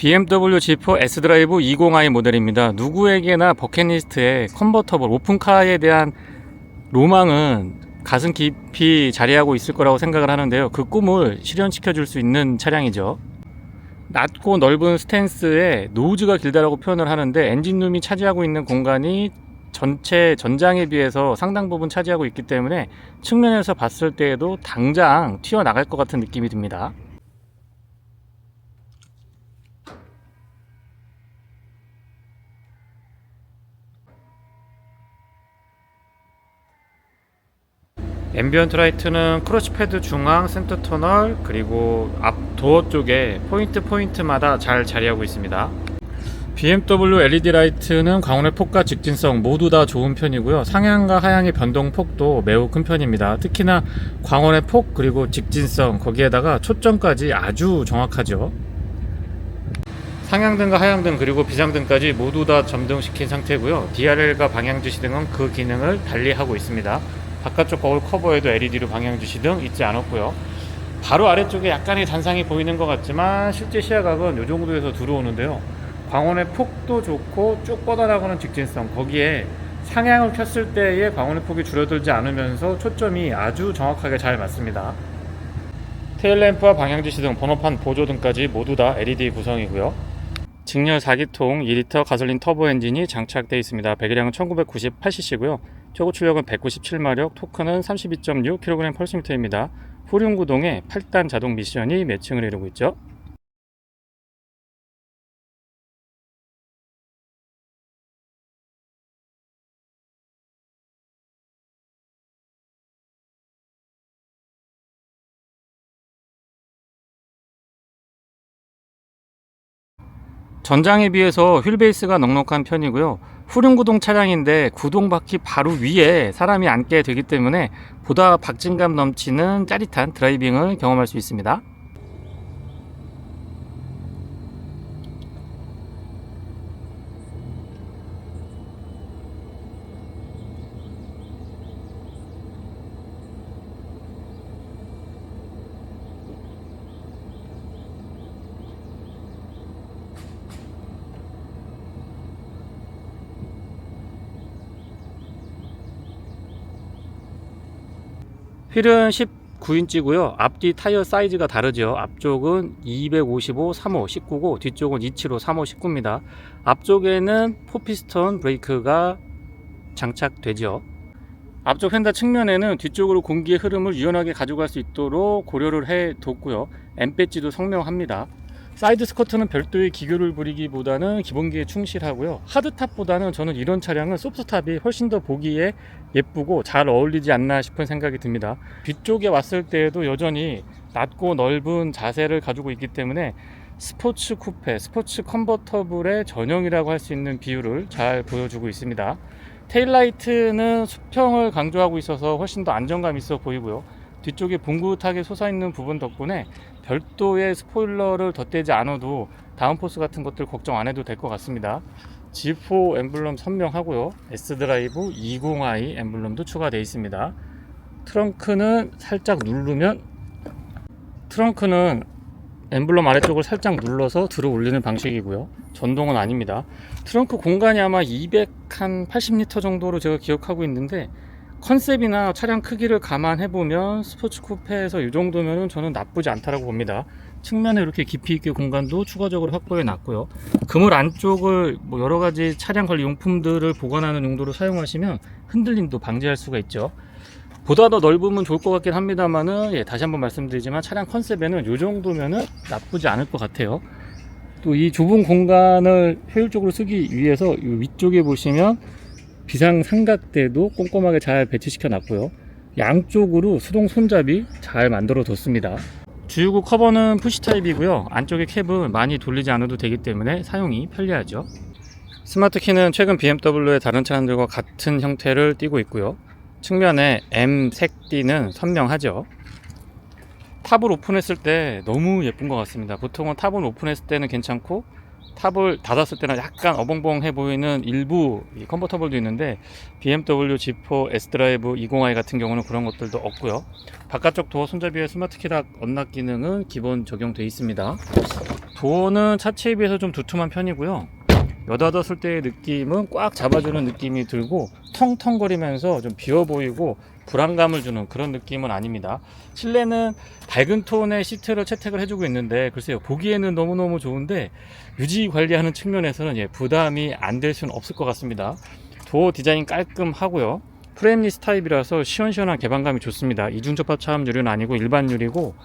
BMW G4 S드라이브 20i 모델입니다. 누구에게나 버킷리스트에 컨버터블 오픈카에 대한 로망은 가슴 깊이 자리하고 있을 거라고 생각을 하는데요. 그 꿈을 실현시켜 줄 수 있는 차량이죠. 낮고 넓은 스탠스에 노즈가 길다라고 표현을 하는데, 엔진룸이 차지하고 있는 공간이 전체 전장에 비해서 상당 부분 차지하고 있기 때문에 측면에서 봤을 때에도 당장 튀어나갈 것 같은 느낌이 듭니다. 앰비언트 라이트는 크러쉬 패드 중앙, 센터 터널, 그리고 앞 도어 쪽에 포인트마다 잘 자리하고 있습니다. BMW LED 라이트는 광원의 폭과 직진성 모두 다 좋은 편이고요. 상향과 하향의 변동폭도 매우 큰 편입니다. 특히나 광원의 폭 그리고 직진성, 거기에다가 초점까지 아주 정확하죠. 상향등과 하향등 그리고 비상등까지 모두 다 점등시킨 상태고요. DRL과 방향지시등은 그 기능을 달리하고 있습니다. 바깥쪽 거울 커버에도 LED로 방향지시등 있지 않았고요. 바로 아래쪽에 약간의 잔상이 보이는 것 같지만 실제 시야각은 이 정도에서 들어오는데요. 광원의 폭도 좋고 쭉 뻗어나가는 직진성, 거기에 상향을 켰을 때의 광원의 폭이 줄어들지 않으면서 초점이 아주 정확하게 잘 맞습니다. 테일램프와 방향지시등, 번호판 보조등까지 모두 다 LED 구성이고요. 직렬 4기통 2리터 가솔린 터보 엔진이 장착되어 있습니다. 배기량은 1998cc고요. 최고 출력은 197마력, 토크는 32.6kg/S입니다. 후륜구동에 8단 자동 미션이 매칭을 이루고 있죠. 전장에 비해서 휠베이스가 넉넉한 편이고요. 후륜구동 차량인데 구동바퀴 바로 위에 사람이 앉게 되기 때문에 보다 박진감 넘치는 짜릿한 드라이빙을 경험할 수 있습니다. 휠은 19인치고요. 앞뒤 타이어 사이즈가 다르죠. 앞쪽은 255, 3호, 19고 뒤쪽은 275, 3호, 19입니다. 앞쪽에는 4피스톤 브레이크가 장착되죠. 앞쪽 휀다 측면에는 뒤쪽으로 공기의 흐름을 유연하게 가져갈 수 있도록 고려를 해뒀고요. 엠배지도 성명합니다. 사이드 스커트는 별도의 기교를 부리기보다는 기본기에 충실하고요. 하드탑보다는 저는 이런 차량은 소프트탑이 훨씬 더 보기에 예쁘고 잘 어울리지 않나 싶은 생각이 듭니다. 뒤쪽에 왔을 때에도 여전히 낮고 넓은 자세를 가지고 있기 때문에 스포츠 쿠페, 스포츠 컨버터블의 전형이라고 할 수 있는 비율을 잘 보여주고 있습니다. 테일라이트는 수평을 강조하고 있어서 훨씬 더 안정감 있어 보이고요. 뒤쪽에 봉긋하게 솟아있는 부분 덕분에 별도의 스포일러를 덧대지 않아도 다운포스 같은 것들 걱정 안 해도 될 것 같습니다. G4 엠블럼 선명하고요. S드라이브 20i 엠블럼도 추가되어 있습니다. 트렁크는 살짝 누르면, 트렁크는 엠블럼 아래쪽을 살짝 눌러서 들어 올리는 방식이고요. 전동은 아닙니다. 트렁크 공간이 아마 280리터 정도로 제가 기억하고 있는데, 컨셉이나 차량 크기를 감안해보면 스포츠 쿠페에서 이 정도면 저는 나쁘지 않다라고 봅니다. 측면에 이렇게 깊이 있게 공간도 추가적으로 확보해 놨고요. 그물 안쪽을 여러가지 차량 관리 용품들을 보관하는 용도로 사용하시면 흔들림도 방지할 수가 있죠. 보다 더 넓으면 좋을 것 같긴 합니다만은, 다시 한번 말씀드리지만 차량 컨셉에는 이 정도면은 나쁘지 않을 것 같아요. 또 이 좁은 공간을 효율적으로 쓰기 위해서 이 위쪽에 보시면 비상 삼각대도 꼼꼼하게 잘 배치시켜 놨고요. 양쪽으로 수동 손잡이 잘 만들어 뒀습니다. 주유구 커버는 푸시 타입이고요. 안쪽에 캡은 많이 돌리지 않아도 되기 때문에 사용이 편리하죠. 스마트 키는 최근 BMW의 다른 차량들과 같은 형태를 띠고 있고요. 측면에 M 색띠는 선명하죠. 탑을 오픈했을 때 너무 예쁜 것 같습니다. 보통은 탑을 오픈했을 때는 괜찮고 탑을 닫았을 때는 약간 어벙벙해 보이는 일부 컨버터블도 있는데, BMW G4 S드라이브 20i 같은 경우는 그런 것들도 없고요. 바깥쪽 도어 손잡이에 스마트 키락 언락 기능은 기본 적용되어 있습니다. 도어는 차체에 비해서 좀 두툼한 편이고요. 여닫았을 때의 느낌은 꽉 잡아주는 느낌이 들고 텅텅거리면서 좀 비어 보이고 불안감을 주는 그런 느낌은 아닙니다. 실내는 밝은 톤의 시트를 채택을 해주고 있는데 글쎄요, 보기에는 너무너무 좋은데 유지 관리하는 측면에서는 부담이 안 될 수는 없을 것 같습니다. 도어 디자인 깔끔하고요. 프레임리스 타입이라서 시원시원한 개방감이 좋습니다. 이중접합 차음 유리는 아니고 일반 유리고,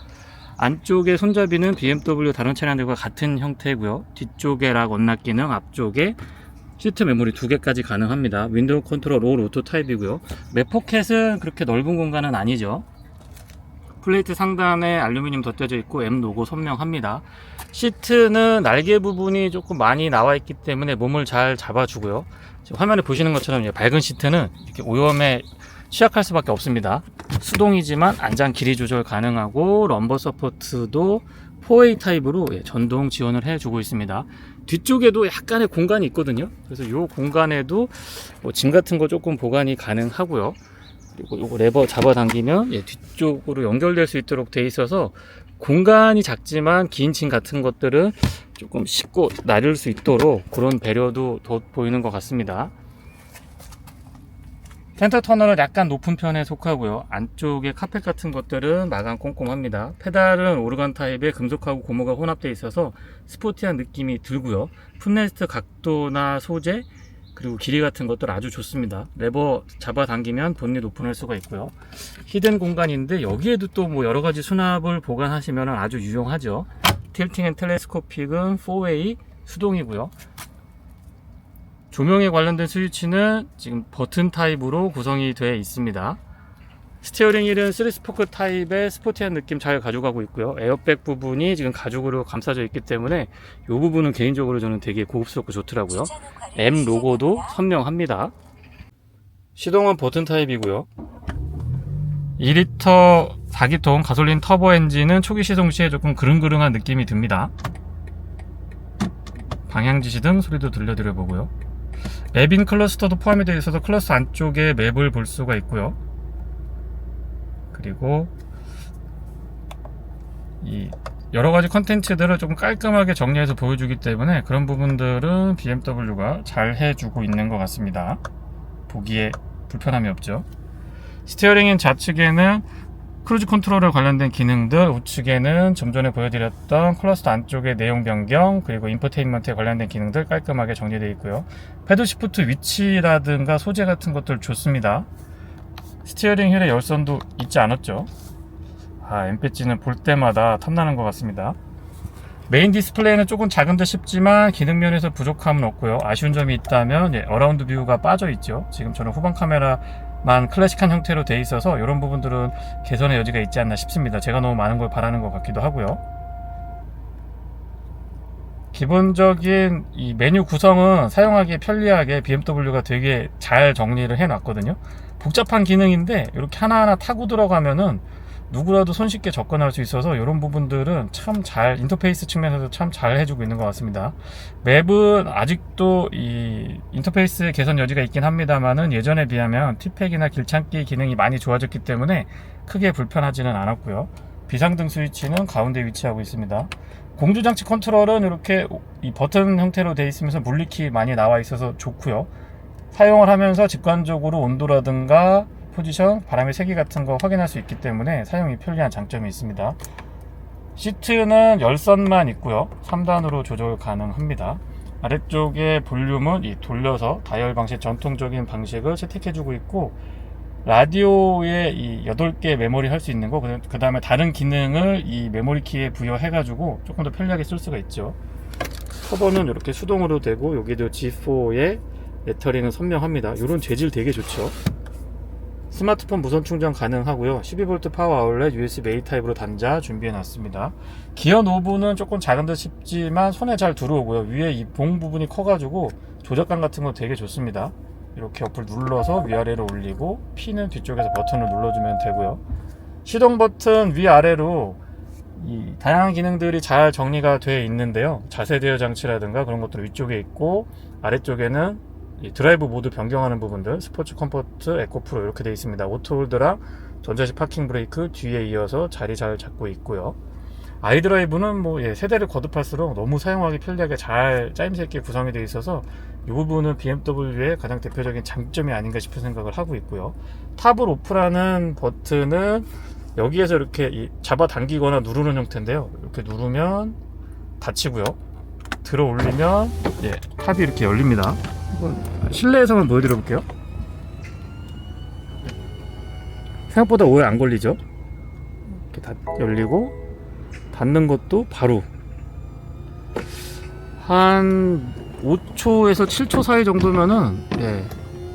안쪽에 손잡이는 BMW 다른 차량들과 같은 형태고요. 뒤쪽에 락 언락 기능, 앞쪽에 시트 메모리 2개까지 가능합니다. 윈도우 컨트롤 올 오토 타입이고요. 맵포켓은 그렇게 넓은 공간은 아니죠. 플레이트 상단에 알루미늄 덧대져 있고 M 로고 선명합니다. 시트는 날개 부분이 조금 많이 나와 있기 때문에 몸을 잘 잡아주고요. 지금 화면에 보시는 것처럼 밝은 시트는 이렇게 오염에 취약할 수밖에 없습니다. 수동이지만 안장 길이 조절 가능하고 럼버 서포트도 4A 타입으로 전동 지원을 해주고 있습니다. 뒤쪽에도 약간의 공간이 있거든요. 그래서 이 공간에도 짐 같은 거 조금 보관이 가능하고요. 그리고 이거 레버 잡아당기면 뒤쪽으로 연결될 수 있도록 돼 있어서 공간이 작지만 긴 짐 같은 것들은 조금 싣고 나를 수 있도록 그런 배려도 돋보이는 것 같습니다. 센터 터널은 약간 높은 편에 속하고요. 안쪽에 카펫 같은 것들은 마감 꼼꼼합니다. 페달은 오르간 타입의 금속하고 고무가 혼합되어 있어서 스포티한 느낌이 들고요. 풋레스트 각도나 소재 그리고 길이 같은 것들 아주 좋습니다. 레버 잡아당기면 본닛 오픈할 수가 있고요. 히든 공간인데 여기에도 또 뭐 여러가지 수납을 보관하시면 아주 유용하죠. 틸팅 앤 텔레스코픽은 4way 수동이고요. 조명에 관련된 스위치는 지금 버튼 타입으로 구성이 되어 있습니다. 스티어링 휠은 3스포크 타입의 스포티한 느낌 잘 가져가고 있고요. 에어백 부분이 지금 가죽으로 감싸져 있기 때문에 이 부분은 개인적으로 저는 되게 고급스럽고 좋더라고요. M 로고도 선명합니다. 시동은 버튼 타입이고요. 2리터 4기통 가솔린 터보 엔진은 초기 시동 시에 조금 그릉그릉한 느낌이 듭니다. 방향지시 소리도 들려드려 보고요. 맵인 클러스터도 포함이 되어 있어서 클러스터 안쪽에 맵을 볼 수가 있고요. 그리고 이 여러가지 컨텐츠들을 조금 깔끔하게 정리해서 보여주기 때문에 그런 부분들은 BMW가 잘 해주고 있는 것 같습니다. 보기에 불편함이 없죠. 스티어링인 좌측에는 크루즈 컨트롤에 관련된 기능들, 우측에는 좀 전에 보여드렸던 클러스터 안쪽의 내용 변경, 그리고 인포테인먼트에 관련된 기능들 깔끔하게 정리되어 있고요. 패드 시프트 위치라든가 소재 같은 것들 좋습니다. 스티어링 휠에 열선도 있지 않았죠. 엠패지는 볼 때마다 탐나는 것 같습니다. 메인 디스플레이는 조금 작은 듯 싶지만 기능 면에서 부족함은 없고요. 아쉬운 점이 있다면 어라운드 뷰가 빠져 있죠. 지금 저는 후방 카메라만 클래식한 형태로 되어 있어서 이런 부분들은 개선의 여지가 있지 않나 싶습니다. 제가 너무 많은 걸 바라는 것 같기도 하고요. 기본적인 이 메뉴 구성은 사용하기 편리하게 BMW가 되게 잘 정리를 해 놨거든요. 복잡한 기능인데 이렇게 하나하나 타고 들어가면은 누구라도 손쉽게 접근할 수 있어서 이런 부분들은 참 잘, 인터페이스 측면에서 참 잘 해주고 있는 것 같습니다. 맵은 아직도 이 인터페이스 개선 여지가 있긴 합니다만은 예전에 비하면 티팩이나 길찾기 기능이 많이 좋아졌기 때문에 크게 불편하지는 않았고요. 비상등 스위치는 가운데 위치하고 있습니다. 공조장치 컨트롤은 이렇게 이 버튼 형태로 되어 있으면서 물리키 많이 나와 있어서 좋고요. 사용을 하면서 직관적으로 온도라든가 포지션, 바람의 세기 같은 거 확인할 수 있기 때문에 사용이 편리한 장점이 있습니다. 시트는 열선만 있고요. 3단으로 조절 가능합니다. 아래쪽에 볼륨은 이 돌려서 다이얼 방식 전통적인 방식을 채택해주고 있고, 라디오에 이 8개 메모리 할 수 있는 거, 그 다음에 다른 기능을 이 메모리 키에 부여해가지고 조금 더 편리하게 쓸 수가 있죠. 커버는 이렇게 수동으로 되고, 여기도 G4의 레터링은 선명합니다. 이런 재질 되게 좋죠. 스마트폰 무선 충전 가능하고요. 12V 파워 아울렛 USB-A 타입으로 단자 준비해 놨습니다. 기어 노브는 조금 작은 듯 싶지만 손에 잘 들어오고요. 위에 이 봉 부분이 커가지고 조작감 같은 거 되게 좋습니다. 이렇게 옆을 눌러서 위아래로 올리고, P는 뒤쪽에서 버튼을 눌러주면 되고요. 시동 버튼 위아래로 이 다양한 기능들이 잘 정리가 되어 있는데요. 자세 대여 장치라든가 그런 것들 위쪽에 있고, 아래쪽에는 이 드라이브 모드 변경하는 부분들, 스포츠 컴포트, 에코 프로 이렇게 되어 있습니다. 오토 홀드랑 전자식 파킹 브레이크 뒤에 이어서 자리 잘 잡고 있고요. 아이드라이브는 뭐 세대를 거듭할수록 너무 사용하기 편리하게 잘 짜임새 있게 구성이 되어 있어서 이 부분은 BMW의 가장 대표적인 장점이 아닌가 싶은 생각을 하고 있고요. 탑을 오프라는 버튼은 여기에서 이렇게 잡아당기거나 누르는 형태인데요. 이렇게 누르면 닫히고요. 들어 올리면 탑이 이렇게 열립니다. 실내에서만 보여드려 볼게요. 생각보다 오래 안 걸리죠? 이렇게 열리고 닫는 것도 바로 한 5초에서 7초 사이 정도면은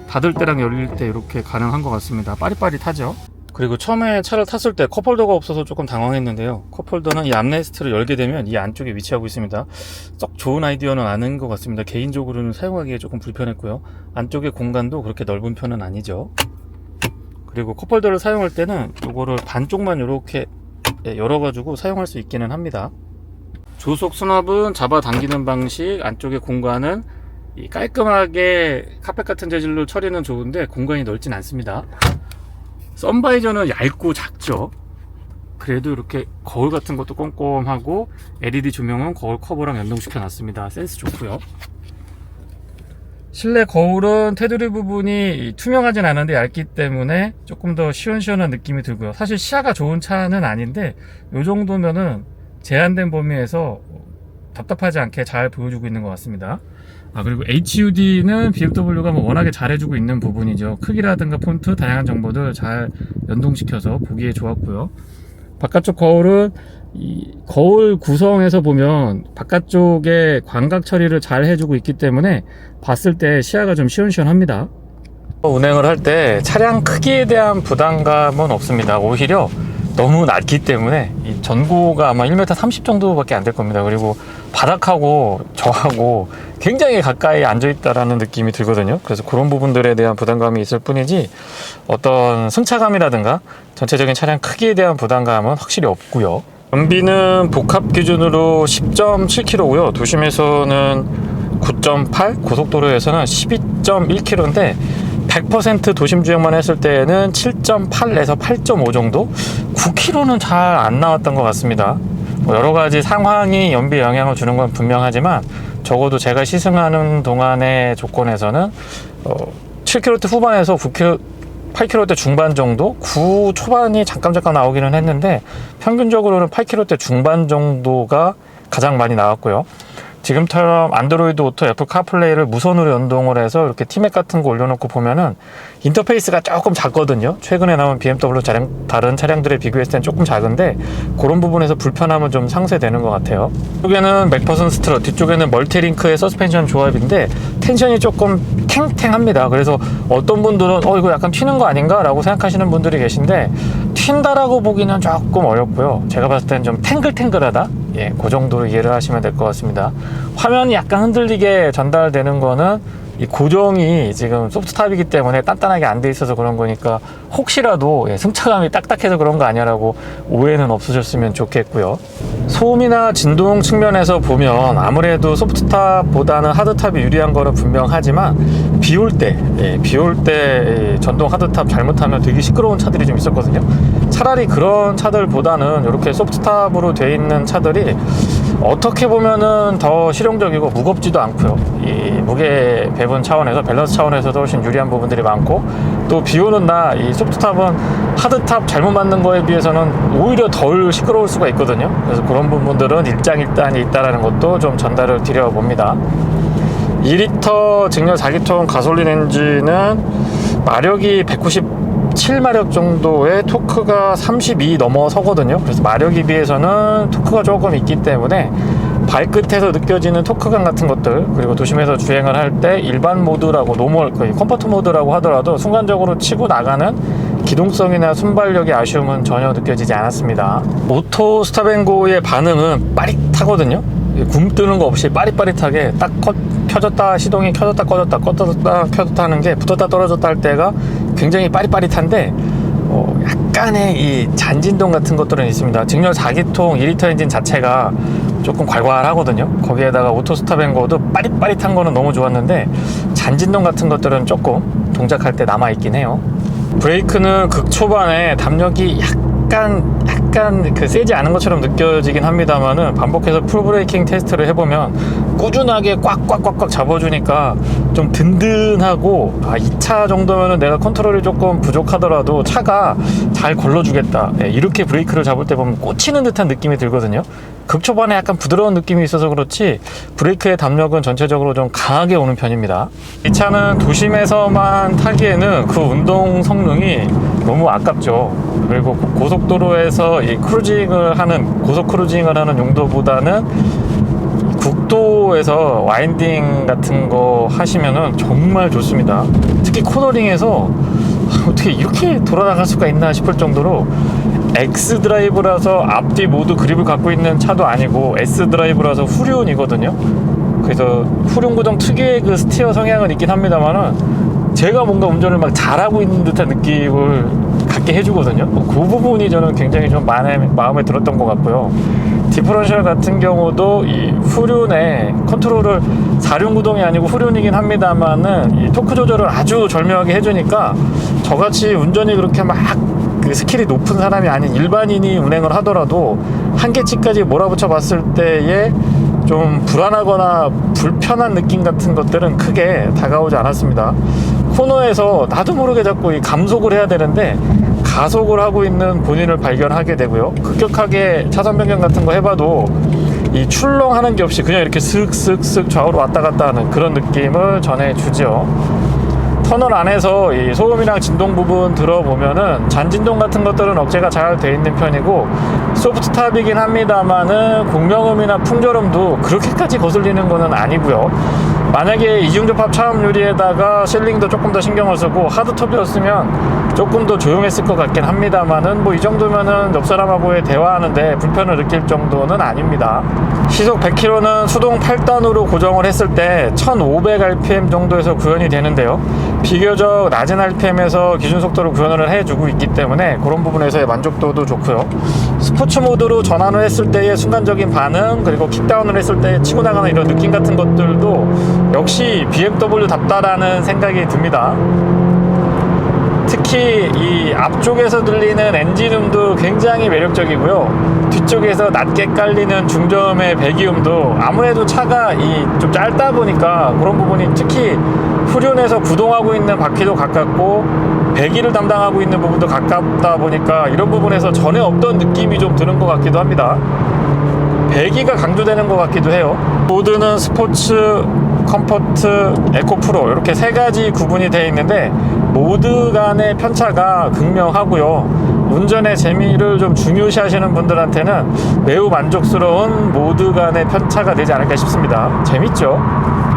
닫을 때랑 열릴 때 이렇게 가능한 것 같습니다. 빠릿빠릿하죠. 그리고 처음에 차를 탔을 때 컵홀더가 없어서 조금 당황했는데요. 컵홀더는 이 암레스트를 열게 되면 이 안쪽에 위치하고 있습니다. 썩 좋은 아이디어는 아닌 것 같습니다. 개인적으로는 사용하기에 조금 불편했고요. 안쪽의 공간도 그렇게 넓은 편은 아니죠. 그리고 컵홀더를 사용할 때는 이거를 반쪽만 이렇게 열어가지고 사용할 수 있기는 합니다. 조속 수납은 잡아당기는 방식, 안쪽의 공간은 깔끔하게 카펫 같은 재질로 처리는 좋은데 공간이 넓진 않습니다. 선바이저는 얇고 작죠. 그래도 이렇게 거울 같은 것도 꼼꼼하고 LED 조명은 거울 커버랑 연동시켜 놨습니다. 센스 좋고요. 실내 거울은 테두리 부분이 투명하진 않은데 얇기 때문에 조금 더 시원시원한 느낌이 들고요. 사실 시야가 좋은 차는 아닌데 이 정도면은 제한된 범위에서 답답하지 않게 잘 보여주고 있는 것 같습니다. 그리고 HUD는 BMW가 워낙에 잘해주고 있는 부분이죠. 크기라든가 폰트, 다양한 정보들 잘 연동시켜서 보기에 좋았고요. 바깥쪽 거울은 이 거울 구성에서 보면 바깥쪽에 광각 처리를 잘 해주고 있기 때문에 봤을 때 시야가 좀 시원시원합니다. 운행을 할 때 차량 크기에 대한 부담감은 없습니다. 오히려 너무 낮기 때문에 이 전고가 아마 1m 30 정도밖에 안 될 겁니다. 그리고 바닥하고 저하고 굉장히 가까이 앉아 있다라는 느낌이 들거든요. 그래서 그런 부분들에 대한 부담감이 있을 뿐이지 어떤 승차감이라든가 전체적인 차량 크기에 대한 부담감은 확실히 없고요. 연비는 복합 기준으로 10.7km고요. 도심에서는 9.8, 고속도로에서는 12.1km인데 100% 도심 주행만 했을 때에는 7.8에서 8.5 정도? 9km는 잘 안 나왔던 것 같습니다. 여러 가지 상황이 연비에 영향을 주는 건 분명하지만 적어도 제가 시승하는 동안의 조건에서는 7km 후반에서 8km 중반 정도? 9 초반이 잠깐 나오기는 했는데 평균적으로는 8km 중반 정도가 가장 많이 나왔고요. 지금처럼 안드로이드 오토, 애플 카플레이를 무선으로 연동을 해서 이렇게 티맥 같은 거 올려놓고 보면은 인터페이스가 조금 작거든요. 최근에 나온 BMW 다른 차량들에 비교했을 땐 조금 작은데 그런 부분에서 불편함은 좀 상쇄되는 것 같아요. 뒤쪽에는 맥퍼슨 스트럿, 뒤쪽에는 멀티링크의 서스펜션 조합인데 텐션이 조금 탱탱합니다. 그래서 어떤 분들은 이거 약간 튀는 거 아닌가? 라고 생각하시는 분들이 계신데 튄다라고 보기는 조금 어렵고요. 제가 봤을 때는 좀 탱글탱글하다? 그 정도로 이해를 하시면 될 것 같습니다. 화면이 약간 흔들리게 전달되는 거는 이 고정이 지금 소프트탑이기 때문에 단단하게 안 돼 있어서 그런 거니까 혹시라도 승차감이 딱딱해서 그런 거 아니야라고 오해는 없으셨으면 좋겠고요. 소음이나 진동 측면에서 보면 아무래도 소프트탑보다는 하드탑이 유리한 거는 분명하지만 비 올 때 전동 하드탑 잘못하면 되게 시끄러운 차들이 좀 있었거든요. 차라리 그런 차들보다는 이렇게 소프트탑으로 돼 있는 차들이 어떻게 보면은 더 실용적이고 무겁지도 않고요. 이 무게 배분 차원에서 밸런스 차원에서도 훨씬 유리한 부분들이 많고 또 비 오는 날 이 소프트탑은 하드탑 잘못 만든 거에 비해서는 오히려 덜 시끄러울 수가 있거든요. 그래서 그런 부분들은 일장일단이 있다는 것도 좀 전달을 드려봅니다. 2리터 직렬 4기통 가솔린 엔진은 마력이 197마력 정도의 토크가 32 넘어서거든요. 그래서 마력에 비해서는 토크가 조금 있기 때문에 발끝에서 느껴지는 토크감 같은 것들, 그리고 도심에서 주행을 할 때 일반 모드라고 컴포트 모드라고 하더라도 순간적으로 치고 나가는 기동성이나 순발력의 아쉬움은 전혀 느껴지지 않았습니다. 오토 스탑앤고의 반응은 빠릿하거든요. 굼뜨는 거 없이 빠릿빠릿하게 딱 켜졌다, 시동이 켜졌다 꺼졌다 껐다 켜졌다 하는 게 붙었다 떨어졌다 할 때가 굉장히 빠릿빠릿한데 약간의 이 잔진동 같은 것들은 있습니다. 직렬 4기통 2리터 엔진 자체가 조금 괄괄하거든요. 거기에다가 오토 스탑앤고도 빠릿빠릿한 거는 너무 좋았는데 잔진동 같은 것들은 조금 동작할 때 남아있긴 해요. 브레이크는 극초반에 담력이 약간 약간 그 세지 않은 것처럼 느껴지긴 합니다만은 반복해서 풀브레이킹 테스트를 해보면 꾸준하게 꽉꽉꽉꽉 잡아주니까 좀 든든하고, 이 차 정도면은 내가 컨트롤이 조금 부족하더라도 차가 잘 걸러주겠다, 이렇게 브레이크를 잡을 때 보면 꽂히는 듯한 느낌이 들거든요. 극초반에 약간 부드러운 느낌이 있어서 그렇지 브레이크의 담력은 전체적으로 좀 강하게 오는 편입니다. 이 차는 도심에서만 타기에는 그 운동 성능이 너무 아깝죠. 그리고 고속도로에서 이 크루징을 하는, 고속 크루징을 하는 용도보다는 국도에서 와인딩 같은 거 하시면은 정말 좋습니다. 특히 코너링에서 어떻게 이렇게 돌아나갈 수가 있나 싶을 정도로, X 드라이브라서 앞뒤 모두 그립을 갖고 있는 차도 아니고 S 드라이브라서 후륜이거든요. 그래서 후륜 구동 특유의 그 스티어 성향은 있긴 합니다만은 제가 뭔가 운전을 막 잘하고 있는 듯한 느낌을 갖게 해주거든요. 그 부분이 저는 굉장히 좀 마음에 들었던 것 같고요. 디퍼런셜 같은 경우도 이 후륜의 컨트롤을 4륜 구동이 아니고 후륜이긴 합니다만은 이 토크 조절을 아주 절묘하게 해주니까, 저같이 운전이 그렇게 막 그 스킬이 높은 사람이 아닌 일반인이 운행을 하더라도 한계치까지 몰아붙여 봤을 때에 좀 불안하거나 불편한 느낌 같은 것들은 크게 다가오지 않았습니다. 코너에서 나도 모르게 자꾸 이 감속을 해야 되는데 가속을 하고 있는 본인을 발견하게 되고요. 급격하게 차선 변경 같은 거 해봐도 이 출렁하는 게 없이 그냥 이렇게 슥슥슥 좌우로 왔다 갔다 하는 그런 느낌을 전해주죠. 터널 안에서 이 소음이랑 진동 부분 들어보면은 잔진동 같은 것들은 억제가 잘 돼 있는 편이고, 소프트 탑이긴 합니다만은 공명음이나 풍절음도 그렇게까지 거슬리는 거는 아니고요. 만약에 이중접합 차음 유리에다가 실링도 조금 더 신경을 쓰고 하드톱이었으면 조금 더 조용했을 것 같긴 합니다만은 뭐 이 정도면은 옆 사람하고의 대화하는데 불편을 느낄 정도는 아닙니다. 시속 100km는 수동 8단으로 고정을 했을 때 1500rpm 정도에서 구현이 되는데요. 비교적 낮은 rpm에서 기준 속도로 구현을 해주고 있기 때문에 그런 부분에서의 만족도도 좋고요. 스포츠 모드로 전환을 했을 때의 순간적인 반응, 그리고 킥다운을 했을 때 치고 나가는 이런 느낌 같은 것들도 역시 BMW답다라는 생각이 듭니다. 특히 이 앞쪽에서 들리는 엔진음도 굉장히 매력적이고요. 뒤쪽에서 낮게 깔리는 중저음의 배기음도 아무래도 차가 좀 짧다 보니까 그런 부분이, 특히 후륜에서 구동하고 있는 바퀴도 가깝고 배기를 담당하고 있는 부분도 가깝다 보니까 이런 부분에서 전에 없던 느낌이 좀 드는 것 같기도 합니다. 배기가 강조되는 것 같기도 해요. 모드는 스포츠, 컴포트, 에코 프로 이렇게 세 가지 구분이 되어 있는데 모드 간의 편차가 극명하고요. 운전의 재미를 좀 중요시 하시는 분들한테는 매우 만족스러운 모드 간의 편차가 되지 않을까 싶습니다. 재밌죠?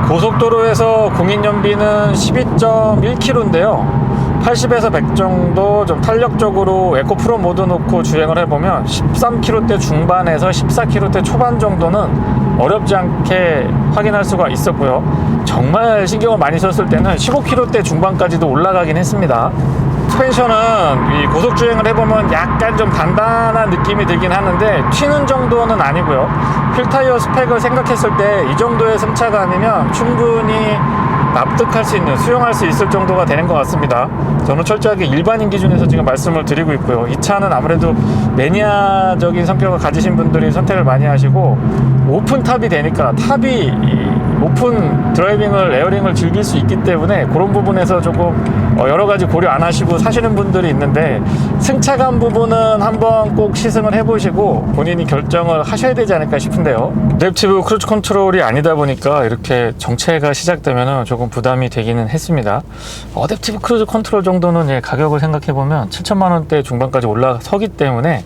고속도로에에서 공인연비는 12.1km인데요 80에서 100 정도 좀 탄력적으로 에코 프로 모드 놓고 주행을 해보면 13km대 중반에서 14km대 초반 정도는 어렵지 않게 확인할 수가 있었고요. 정말 신경을 많이 썼을 때는 15km대 중반까지도 올라가긴 했습니다. 스펜션은 이 고속 주행을 해보면 약간 좀 단단한 느낌이 들긴 하는데 튀는 정도는 아니고요. 휠타이어 스펙을 생각했을 때 이 정도의 승차가 아니면 충분히 납득할 수 있는, 수용할 수 있을 정도가 되는 것 같습니다. 저는 철저하게 일반인 기준에서 지금 말씀을 드리고 있고요. 이 차는 아무래도 매니아적인 성격을 가지신 분들이 선택을 많이 하시고 오픈 탑이 되니까, 탑이 오픈 드라이빙을, 에어링을 즐길 수 있기 때문에 그런 부분에서 조금 여러 가지 고려 안 하시고 사시는 분들이 있는데, 승차감 부분은 한번 꼭 시승을 해보시고 본인이 결정을 하셔야 되지 않을까 싶은데요. 어댑티브 크루즈 컨트롤이 아니다 보니까 이렇게 정체가 시작되면 조금 부담이 되기는 했습니다. 어댑티브 크루즈 컨트롤 정도는 가격을 생각해보면 7천만원대 중반까지 올라서기 때문에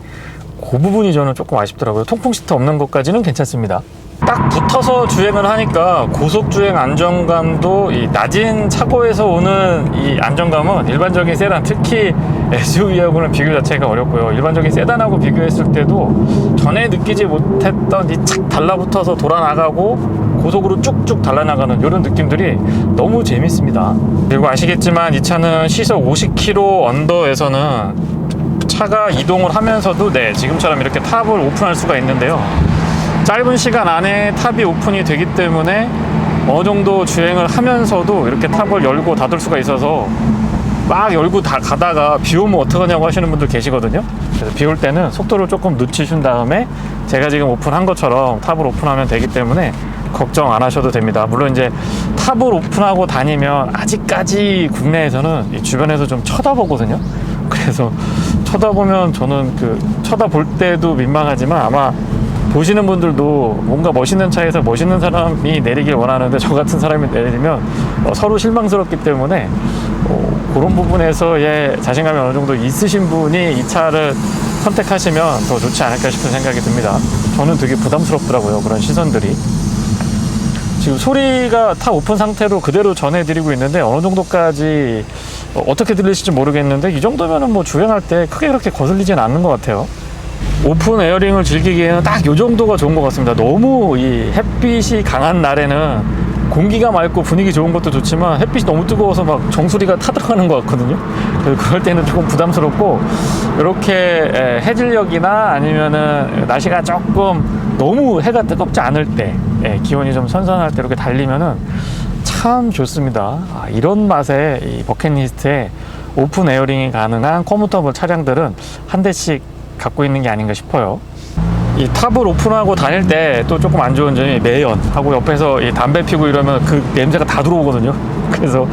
그 부분이 저는 조금 아쉽더라고요. 통풍 시트 없는 것까지는 괜찮습니다. 딱 붙어서 주행을 하니까 고속주행 안정감도, 이 낮은 차고에서 오는 이 안정감은 일반적인 세단, 특히 SUV하고는 비교 자체가 어렵고요. 일반적인 세단하고 비교했을 때도 전에 느끼지 못했던 이 착 달라붙어서 돌아나가고 고속으로 쭉쭉 달라나가는 이런 느낌들이 너무 재밌습니다. 그리고 아시겠지만 이 차는 시속 50km 언더에서는 차가 이동을 하면서도 지금처럼 이렇게 탑을 오픈할 수가 있는데요. 짧은 시간 안에 탑이 오픈이 되기 때문에 어느 정도 주행을 하면서도 이렇게 탑을 열고 닫을 수가 있어서 막 열고 다 가다가 비 오면 어떡하냐고 하시는 분들 계시거든요. 그래서 비 올 때는 속도를 조금 늦추신 다음에 제가 지금 오픈한 것처럼 탑을 오픈하면 되기 때문에 걱정 안 하셔도 됩니다. 물론 이제 탑을 오픈하고 다니면 아직까지 국내에서는 이 주변에서 좀 쳐다보거든요. 그래서 쳐다보면 저는 쳐다볼 때도 민망하지만 아마 보시는 분들도 뭔가 멋있는 차에서 멋있는 사람이 내리길 원하는데 저 같은 사람이 내리면 서로 실망스럽기 때문에 그런 부분에서의 자신감이 어느 정도 있으신 분이 이 차를 선택하시면 더 좋지 않을까 싶은 생각이 듭니다. 저는 되게 부담스럽더라고요, 그런 시선들이. 지금 소리가 타 오픈 상태로 그대로 전해드리고 있는데 어느 정도까지 어떻게 들리실지 모르겠는데 이 정도면은 뭐 주행할 때 크게 그렇게 거슬리진 않는 것 같아요. 오픈 에어링을 즐기기에는 딱 이 정도가 좋은 것 같습니다. 너무 이 햇빛이 강한 날에는 공기가 맑고 분위기 좋은 것도 좋지만 햇빛이 너무 뜨거워서 막 정수리가 타들어가는 것 같거든요. 그래서 그럴 때는 조금 부담스럽고 이렇게 해질녘이나 아니면은 날씨가 조금 너무 해가 뜨겁지 않을 때 기온이 좀 선선할 때 이렇게 달리면은 참 좋습니다. 이런 맛에 이 버킷리스트에 오픈 에어링이 가능한 커뮤터블 차량들은 한 대씩 갖고 있는 게 아닌가 싶어요. 이 탑을 오픈하고 다닐 때 또 조금 안 좋은 점이 매연하고 옆에서 이 담배 피고 이러면 그 냄새가 다 들어오거든요. 그래서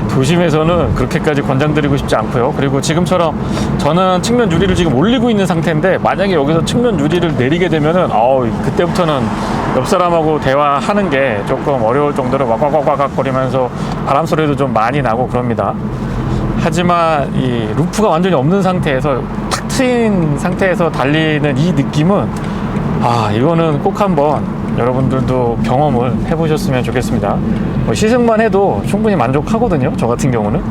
도심에서는 그렇게까지 권장드리고 싶지 않고요. 그리고 지금처럼 저는 측면 유리를 지금 올리고 있는 상태인데 만약에 여기서 측면 유리를 내리게 되면은 그때부터는 옆 사람하고 대화하는 게 조금 어려울 정도로 왁왁왁왁 거리면서 바람 소리도 좀 많이 나고 그럽니다. 하지만 이 루프가 완전히 없는 상태에서 탁 트인 상태에서 달리는 이 느낌은 이거는 꼭 한번 여러분들도 경험을 해보셨으면 좋겠습니다. 시승만 해도 충분히 만족하거든요, 저 같은 경우는.